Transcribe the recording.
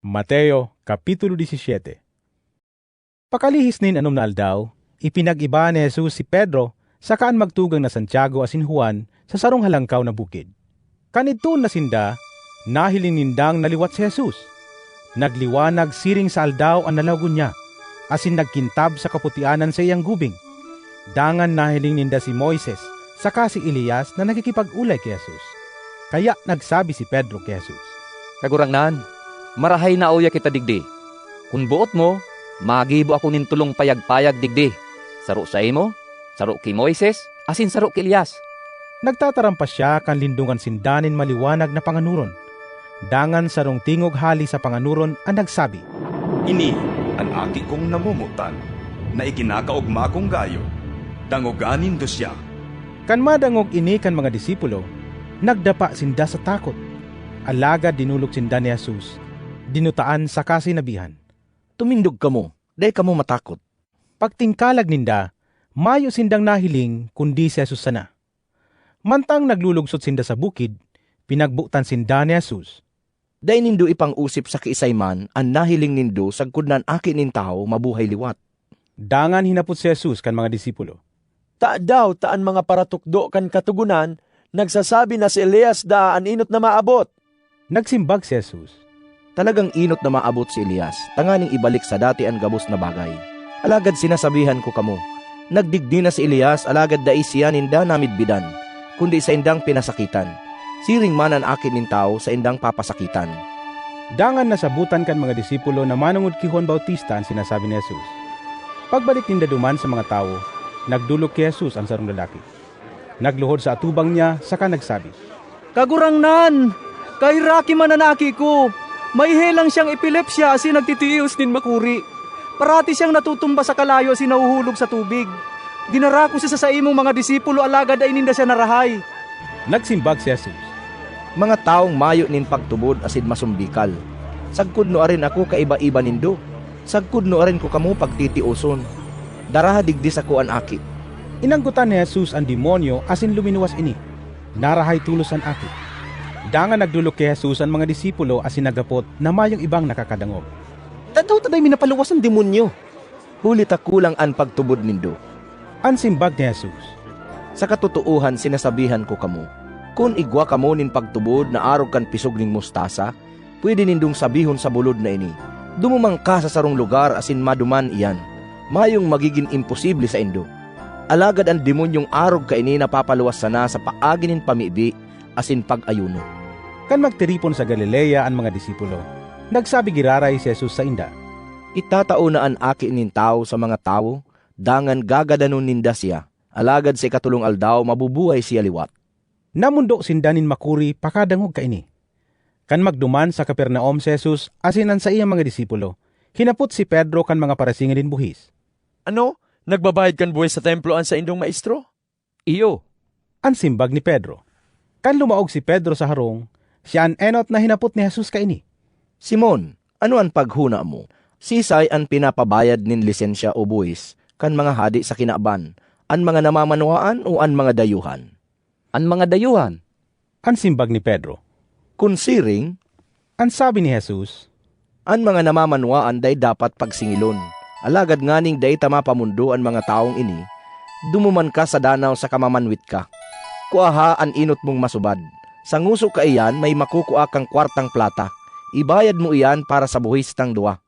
Mateo Kapitulo 17. Pakalihis nin anom na aldaw, ipinag-iba ni Jesus si Pedro sakaan magtugang na Santiago asin Juan sa sarong halangkaw na bukid. Kanidton na sinda, nahiling nindang naliwat si Jesus. Nagliwanag siring sa aldaw ang nalagon niya, asin nagkintab sa kaputianan sa iyang gubing. Dangan nahiling ninda si Moises, saka si Elias na nakikipag-ulay kay Jesus. Kaya nagsabi si Pedro kay Jesus, Kagurangnan, marahay na uya kita digdi. Kung buot mo, magibo ako nin tulong payag-payag digdi. Saro sa imo, saro kay Moises, asin saro kay Elias. nagtatarampas siya kan lindungan sindanin maliwanag na panganuron. Dangan sarong tingog hali sa panganuron ang nagsabi, Ini ang aki kong namumutan, na ikinakaugma kong gayo. Dangoganin do siya. Kan madangog ini kan mga disipulo, nagdapa sinda sa takot. Alagad dinulog sinda ni Jesus, dinutaan sa kasinabihan. Tumindog ka mo, day ka mo matakot. Pagtingkalag ninda, mayo sindang nahiling kundi si Jesus sana. Mantang naglulugsot sinda sa bukid, pinagbutan sinda ni Jesus. Day nindo ipang usip sa kiisayman, ang nahiling nindo sagkudnan aki nin tao mabuhay liwat. Dangan hinapot si Jesus kan mga disipulo. Ta daw taan mga paratukdo kan katugunan, nagsasabi na si Elias da an inot na maabot. Nagsimbag si Jesus. Talagang inot na maabot si Elias, tanganing ibalik sa dati ang gabos na bagay. Alagad sinasabihan ko kamo, nagdigdi na si Elias alagad dai siya ninda namidbidan, kundi sa indang pinasakitan. Siring man ang akin nin tao sa indang papasakitan. Dangan nasabutan kan mga disipulo na manungod kay Juan Bautista ang sinasabi ni Jesus. Pagbalik ninda duman sa mga tao, nagdulog kay Jesus ang sarong lalaki. Nagluhod sa atubang niya, saka nagsabi, Kagurangnan, kay Raki mananaki ko, may helang siyang epilepsya si nagtitios din makuri. Parati siyang natutumba sa kalayo si nahuhulog sa tubig. Dinarako siya sa imong mga disipulo alagad ay ninda siya narahay. Nagsimbag si Jesus. Mga taong mayo nin pagtubod asid masumbikal. Sagkudno arin ako kaiba-iba nindo. Sagkudno arin ko kamo pagtitiuson. Daraha digdi sa kuan aki. Inanggutan ni Jesus ang demonyo asin luminuwas ini. Narahay tulos ang aki. Dangan nagdulog kay Jesus ang mga disipulo asin nagapot na mayong ibang nakakadangog. Tadaw taday minapaluwas ang demonyo. Huli ta kulang an pagtubod nindo. Ang simbag ni Jesus. Sa katutuuhan sinasabihan ko kamo, kung igwa kamo nin pagtubod na arog kan pisog ning mustasa, pwede nindong sabihon sa bulod na ini, dumumang ka sa sarong lugar asin maduman iyan, mayong magiging imposible sa indo. Alagad ang demonyong arog ka ini napapaluwas sana sa paagi nin pamibi asin pag-ayuno. Kan magtiripon sa Galilea ang mga disipulo, nagsabi giraray si Jesus sa inda. Itatao na an aki nin tao sa mga tao, dangan gagadanon ninda siya. Alagad sa ikatulong aldaw, mabubuhay siya liwat. Namundo sindanin makuri pakadangog ka ini. Kan magduman sa Capernaum si Jesus asinan sa iyang mga disipulo, hinapot si Pedro kan mga parasingin din buhis. Ano? Nagbabayad kan buhay sa temploan sa indong maestro? Iyo, Ang simbag ni Pedro. Kan lumaog si Pedro sa harong, siya ang enot na hinapot ni Jesus ka ini. Simon, ano ang paghuna mo? Sisay ang pinapabayad nin lisensya o buwis, kan mga hadi sa kinaaban, an mga namamanuhaan o an mga dayuhan? an mga dayuhan. Ang simbag ni Pedro. Kunsiring, Ang sabi ni Jesus, an mga namamanuhaan day dapat pagsingilon. Alagad nganing day tama pamundo ang mga taong ini, dumuman ka sa danaw sa kamamanwit ka. Kuaha an inot mong masubad. Sa nguso ka iyan may makukuha kang kwartang plata. Ibayad mo iyan para sa buhis tang duwa.